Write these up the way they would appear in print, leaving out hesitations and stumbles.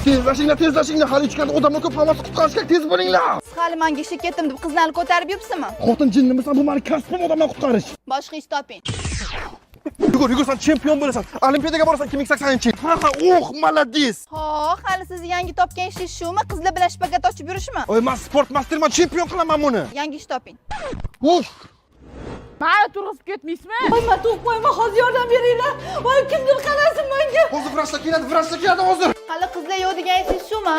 Tezlashinglar, hali ichkarida odamlar ko'p, hammasi qutqarish kerak, tez bo'linglar. Siz hali menga ishga ketdim deb qizlarni ko'tarib yuribsizmi? Xotin jinnimisan, bu meni kasbim, odamlarni qutqarish. Boshqa ish toping. Yugur, sen chempion bo'lasan. Olimpiadaga borasan 2080-chi. Молодец. Ho, hali siz yangi topgan ishingiz shumi? Qizlar bilan shpagat ochib yurishmi? Oy, men sport masterman, chempion qilaman buni. Yangi ish toping. Uf. Mana turg'izib ketmaysizmi? Voy, men to'qmayman, hozir yordam beringlar. Voy, kimdir qarasin menga. Hozir vrachlar keladi hozir. Hali qizlar yo'q degan ishingiz shumi?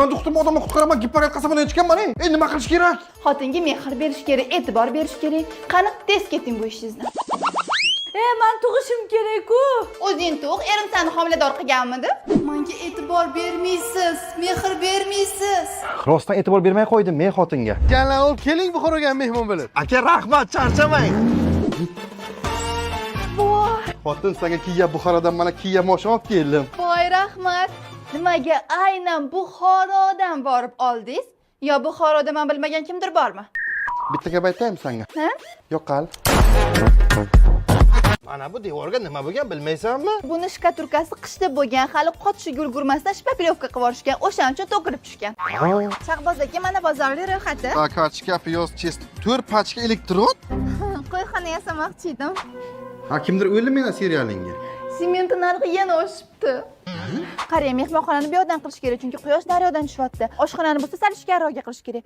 Men doktorman, odamni qutqaraman, Gippokrat qasamini ichganman. Nima qilish kerak? Xotinga mehr berish kerak, e'tibor berish kerak. Qani, tez keting bu ishingizdan. Men tug'ishim kerak-ku. O'zing tug', erim seni homilador qilganmidi? Menga e'tibor bermaysiz, mehr bermaysiz. Rostdan e'tibor bermay qo'ydim men xotinga. Kelin ol, keling Buxoroga mehmon bo'lib. Aka, rahmat, charchamang. Voy, Xotin, senga Kia Buxorodan mana Kia mashina olib keldim. voy rahmat. Nimaga aynan Buxorodan borib oldingiz? Yo Buxoroda men bilmagan kimdir bormi? Bitta gap aytaymi senga? Ha? Yo'q qal. Mana bu devorga nima bo'lgan bilmaysanmi? Buni shkaturkasi qishda bo'lgan, hali qotishiga ulgurmasdan shpaklyovka qilib yuborishgan. O'shaning uchun to'kilib tushgan. Shahboz aka, mana bozorlik ro'yxati. Kartochka, piyoz, chest, 4 pachka elektrod. Qo'yxona yasamoqchi edim. Ha, kimdir o'yladi meni serialingga. Sement narxi yana oshibdi. Qarang, mehmonxonani bu yoqdan qilish kerak, chunki quyosh daryodan tushyapti. Oshxonani bo'lsa sal ichkariroqga qilish kerak.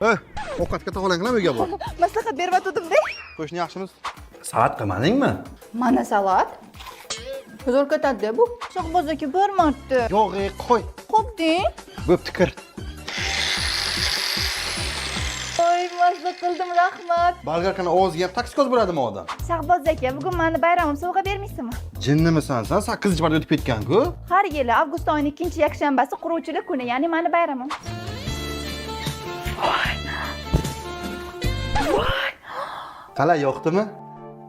Ovqatga tog'langan uyga bor. Maslahat berib-o'tdim-da. Qo'shni yaxshimiz? Salat qilmadingmi? Mana salat. Zo'r ketadi bu. Shahboz aka, bir marta. Yo'q, qo'y. Xo'p deng. Bo'pti, kir. Voy, mazza qildim, rahmat. Bolgarkani ovoziga ham taksikoz bo'ladimi odam? Shahboz aka, bugun meni bayramim sovg'a bermaysizmi? Jinnimisan sen? 8-marta o'tib ketgan-ku. Har yili avgust oyining 2-yakshanbasi quruvchilik kuni, ya'ni meni bayramim. Qalay, yoqdimi?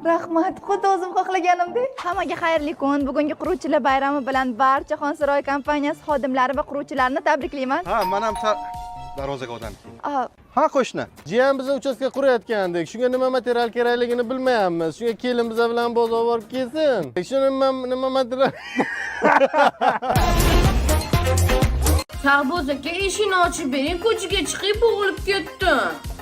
Rahmat, xuddi o'zim xohlaganimdek. Hammaga xayrli kun. Bugungi quruvchilar bayrami bilan barcha Xonsaroy kompaniyasi xodimlari va quruvchilarini tabriklayman. Ha, men ham darvozaga odam keldi. Ah, Ha, qo'shni. Jiyan bizni uchastka qurayotgandik. Shunga nima material kerakligini bilmayapmiz. Shunga kelin biza bilan bozor borib kelsin. Shuni nima material? Shahboz aka, eshikni ochib bering, ko'chaga chiqib bo'g'ilib ketdim.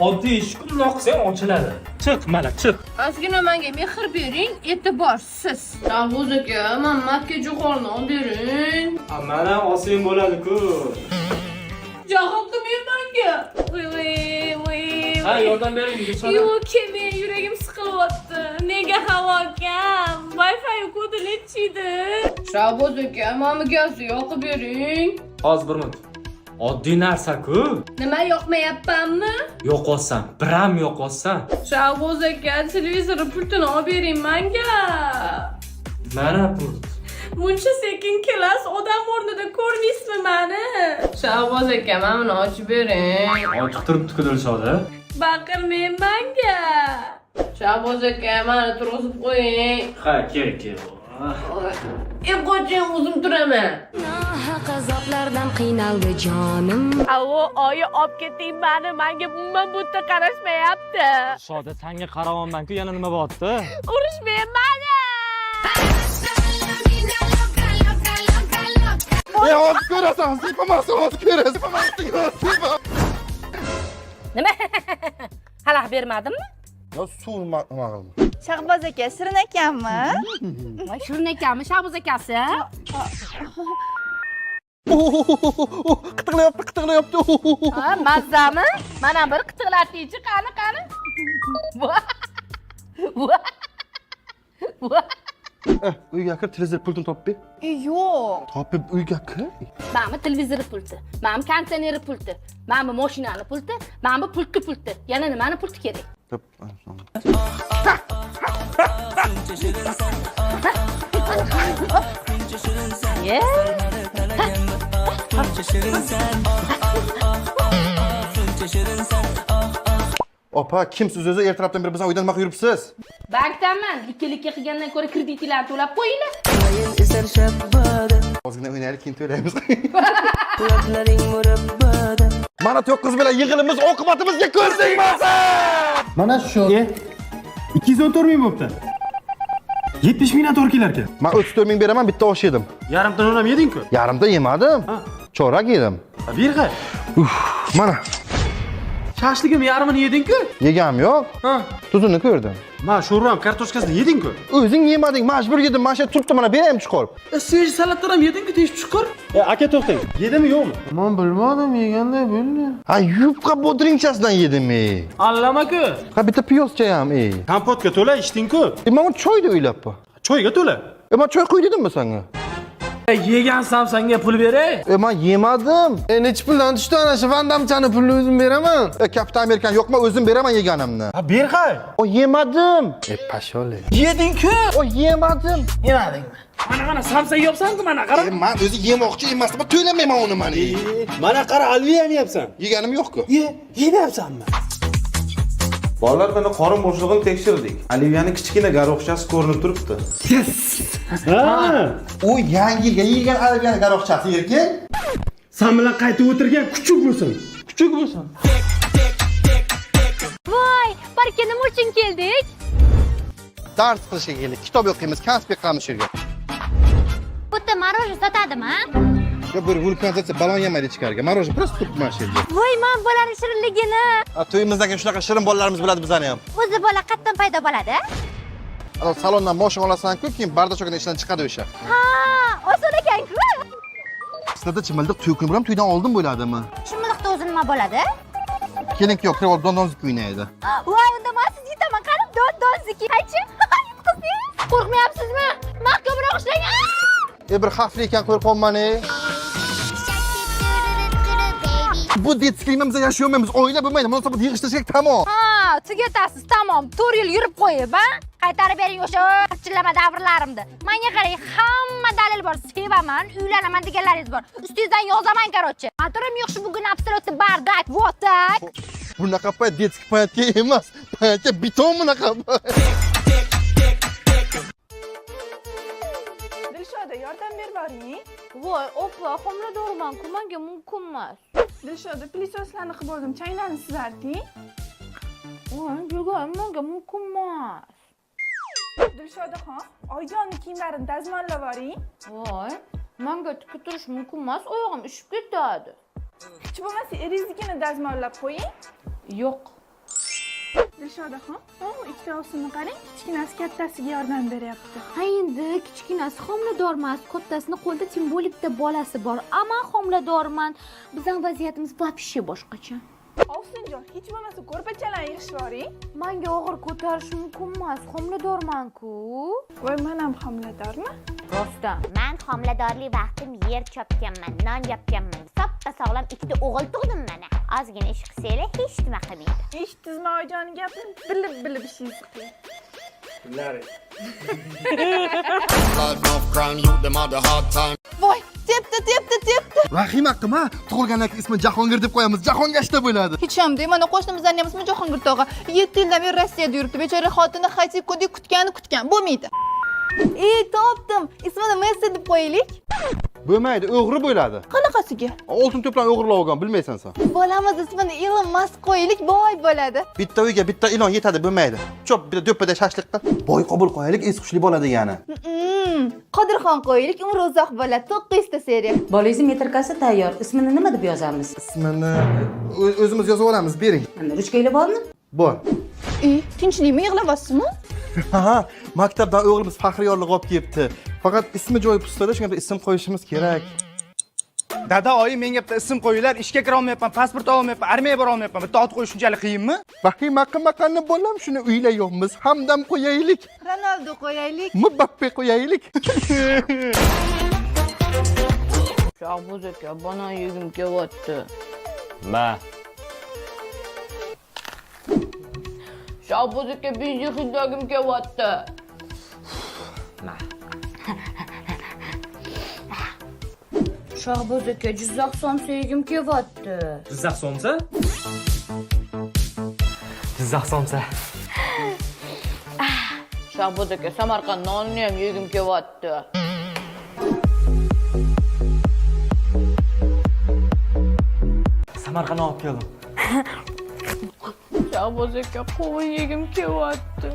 Oddiy ish kunloq qilsang ochiladi. Chiq, mana chiq. Ozgina menga mehr bering, e'tiborsiz. Shahboz aka, Mamatga jo'xorini olib bering. Mana olsang bo'ladi-ku. Jo'xor qilmang menga. Voy. Ha, yordam bering, Gulsana. Yo'q, kelmang, yuragim siqilyapti. Nega havo kam? Wi-Fi kodi nechida? Shahboz aka, menga gaz yoqib bering. Hozir 1 minut. Oddiy narsa-ku. Nima yoqmayapmanmi? Yo'qolsan, biram yo'qolsan. Shahboz aka, televizor pultini olib bering menga. Mana pult. Buncha sekin kelasiz, odam o'rnida ko'rmaysizmi meni? Shahboz aka, mana buni ochib bering. Ochiq turibdi-ku Dilshoda. Baqirmang menga. Shahboz aka, mana turg'izib qo'ying. Ha, kel. Qo'ying, o'zim turaman. Haq azoblardan qiynaldi jonim. Avo, oyi olib keting meni, menga umuman bu yerda qarashmayapti. Dilshoda, senga qaramayman-ku, yana nima bo'lyapti? Urishmang meni. Hozir ko'rasan, sipamas, hozir ko'rasan. Nima? Xalaq bermadimmi? Yo, suv nima qildim? Shahboz aka, shirin ekanmi? Voy, shirin ekanmi, Shahboz akasi? Qitiqlayapti. Ha, mazzami? Mana bir qitiqlatuvchi qani. Uyga kir, televizor pultini topib. Yo'q. Topib uyga kir. Mana televizor pulti, mana konditsioner pulti, mana mashinani pulti, mana pultki pulti. Yana nimani pulti kerak? Ye. Opa, kimsiz o'zi ertalabdan beri bizdan uydan nima qilib yuribsiz? Bankdanman, likka qilgandan ko'ra kreditlarni to'lab qo'yinglar. Ozgina o'ynaylik, keyin to'laymiz. Mana 9 bilan yig'ilimiz oqibatimizga ko'z tegmasin. Mana shu. 214 ming bo'pti. 70 mingdan to'g'ri kelar ekan. Men 34 ming beraman, bitta osh yedim. Yarimta non ham yeding-ku. Yarimta yemadim. Chorak yedim. Berg'ay. Mana, Shashligim yarmini yeding-ku? yegam yo'q. Ha. Tuzini ko'rdim. Ma sho'rvam kartoshkasini yeding-ku? O'zing yemading, majbur yedim. Mana shu yerda turibdi, mana beraymi chiqarib. Svejiy salatdan ham yeding-ku, teshib chiqar. Aka to'xtang. Yedimi yo'qmi? Men bilmadim, yeganday bo'ldi. Ha, yupqa bodringchasidan yedim, ey. Allama-ku. Ha, bitta piyozcha ham, ey. Kompotga to'la ichding-ku. Men uni choyda o'ylabman. Choyga to'la. Men choy qo'y dedimmi senga? Yegansam senga pul beray. Men yemadim. Necha puldan tushdi ana shu vandamchani pulni o'zim beraman. Kapitan Amerikan yo'q, men o'zim beraman yeganimni. Ha, berg'ay. O yemadim. Pashole. Yeding-ku. O yemadim. Yemadingmi? Mana samsa yopsan-ku, mana qara. Men o'zi yemoqchi emasman, to'lamayman uni men. Mana qara, alviyam yeyapsan. Yeganim yo'q-ku. Yemayapsanmi? Bolalar mana qorin bo'shlig'ini tekshirdik. Oliviyaning kichkina garoqchasi ko'rinib turibdi. Ha. U yangi yilga yilgan Oliviyani garoqchasi erkak. Sen bilan qaytib o'tirgan kuchuk bo'lsin. Kuchuk bo'lsin. Voy, parkka nima uchun keldik? Dars qilishga keldik. Kitob o'qiymiz, konspekt qilamiz shu yerga. Bitta moroji sotadimi? Ya bir vulkanizatsiya balon yemaydi ichkariga. Moroji просто turibdi mana shu yerda. Voy, men bolaning shirinligini. To'yimizdagi shunaqa shirin bolalarimiz bo'ladi bizani ham. O'zi bola qatdan paydo bo'ladi? Salondan moshina olasan-ku, keyin bardoshokdan ishdan chiqadi o'sha. Ha, oson ekan-ku. Sizlarda chimildiq to'ykunib ham to'ydan oldin bo'ladimi? Chimliqda o'zi nima bo'ladi? Keling yo'q, kirib dondonzik o'ynaydi. Voy, unda men siz yetaman, qarab dondonziki. Qaychi? Yutqizdingiz? Qo'rqmayapsizmi? Mahkamroq ishlang. Bir xavfli ekan qo'yib qo'yman. Bu detskligimizda yashayolmaymiz, oila bo'lmaydi, munosabat yig'ishtirsak tamom. Ha, tugatasiz, tamom. 4 yil yurib qo'yib, ha? Qaytarib bering o'sha qirchillama davrlarimni. Menga qarang, hamma dalil bor. Sevaman, uylanaman deganlaringiz bor. Ustingizdan yozaman, qarochi. Motorim yo'q shu bugun absolutni bardak, вот так. Bunaqa payt detski paytga emas, paytga beton bunaqa. Dilshoda, yordam berboring. Voy, opa, homiladorman-ku, menga mumkin emas. Dilshoda, plisoslarni qilib bo'ldim, chaylarni sizarting. Voy, jo'g'ayim, menga mumkin emas. Dilshodaxon, Oydonni kiyimlarini dazmollab yuboring. Voy, menga tikka turish mumkin emas, oyog'im ishib ketadi. Hech bo'lmasa eringiznikini dazmollab qo'ying. Yo'q. Dilshodaxon, ikkita ovsinni qarang, kichkinasi kattasiga yordam beryapti. Ha, endi kichkinasi homilador emas, kattasini qo'lda simbolikda bolasi bor. Ammo homiladorman. Bizning vaziyatimiz вообще boshqacha. Ovsinjon, hech bo'lmasa ko'rpachalarni yig'ishib yuboring. Menga og'ir ko'tarish mumkin emas, homiladorman-ku. Voy, men ham homiladorman. Rostdan. Men homiladorlik vaqtim yer chopganman, non yopganman. Soppa sog'lom ikkita o'g'il tug'dim mana. Ozgina ish qilsanglar hech nima qilmaydi. Eshitdingizmi Oydonni gapini? Bilib ishingizni qiling. Voy, tepdi. Rahima qilma, tug'ilgandan keyin ismini Jahongir deb qo'yamiz. Jahongashta bo'ladi. Hech ham deng, mana qo'shnimizdan ham ismi Jahongir tog'a. 7 yildan beri Rossiyada yuribdi. Bechora xotini Xaysikodek kutgan, bo'lmaydi. Topdim. Ismini Messi deb qo'yaylik. Bo'lmaydi, o'g'ri bo'ladi. Qanaqasiga? Oltin to'plan o'g'irlab olgan, bilmaysan sen. Bolamiz ismini Elon Musk qo'yaylik, boy bo'ladi. Bitta uyga bitta ilon yetadi, bo'lmaydi. Chop, bitta do'ppada shashlik qil. Boy qabul qo'yaylik, es-xushli bola degani. Qodirxon qo'yaylik, umri uzoq bo'ladi. 9 ta seriya. Bolangizni metrikasi tayyor. Ismini nima deb yozamiz? Ismini o'zimiz yozib olamiz, bering. Ana ruchkanglar bormi? Bor. Tinchlikmi, yig'layapsizmi? Ha, maktabdan o'g'limiz faxriyorlik olib kelibdi. Faqat ismi joyi pustada, shunga ism qo'yishimiz kerak. Dada, oyi menga bitta ism qo'yinglar. Ishga kira olmayapman, pasport olmayapman, armiyaga bora olmayapman. Bitta ot qo'yish shunchalik qiyinmi? Vahima qilmaqanni bolam, shuni uylayapmiz. Hamdam qo'yaylik. Ronaldo qo'yaylik. Mbappe qo'yaylik. Shahboz aka, banan yegim kelyapti. Ma. Shahboz aka, benzin hidlagim kelyapti. Shahboz aka, Jizzax somsa yegim kelyapti. Jizzax somsa? Jizzax somsa. Shahboz aka, Samarqand nonini ham yegim kelyapti. Samarqand olib keldim. Shahboz aka, qovun yegim kelyapti.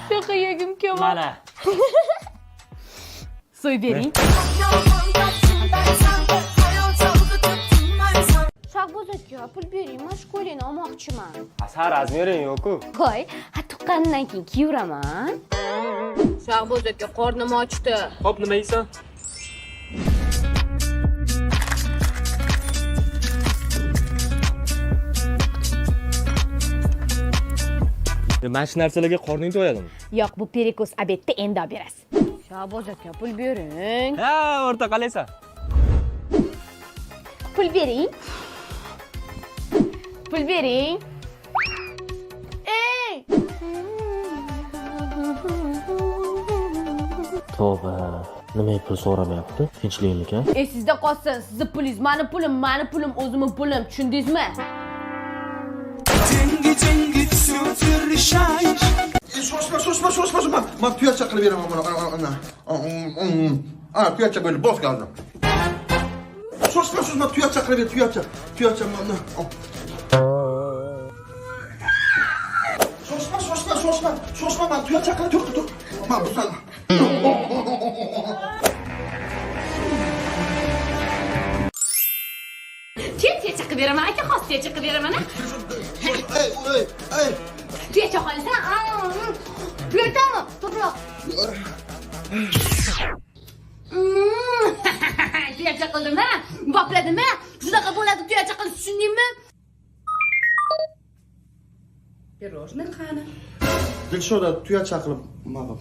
Shaka yegim kelyapti. Mana. Suv bering. pul bering, mashkulini olmoqchiman. Sen razmering yo'q-ku. Qo'y, ha tuqqandan keyin kiyveraman. Shahboz aka qornim ochdi. Xo'p, nima yeysan? Mana shu narsalarga qorning to'yadimi? Yo'q, bu perikos obedda endi olib berasiz. Shahboz aka, pul bering. Ha, o'rta qalaysan. Pul bering. Pul bering. Ey! Tavba, nima pul so'ramayapti? Tinchlikmi? Esingizda qolsin, sizni pulingiz, mani pulim, o'zimning pulim, tushundingizmi? Shoshma. Men tuyacha qilib beraman buni. Tuyacha böyle boz qoldim. Shoshma, tuyacha qilib ber, tuyacha mana. Shoshma, men tuyacha qilib tur. Men bu sana. Tuyacha qilib beraman, aka, xos tuyacha qilib beraman. Ey. Tuyacha qolasan. Buyurtami? To'g'ri. Tuyacha qildim-a? Bopladim-a? Shunaqa bo'ladi tuyacha qilish, tushundingmi? Pirojnoy qani? Dilshoda tuyacha qilib, mana.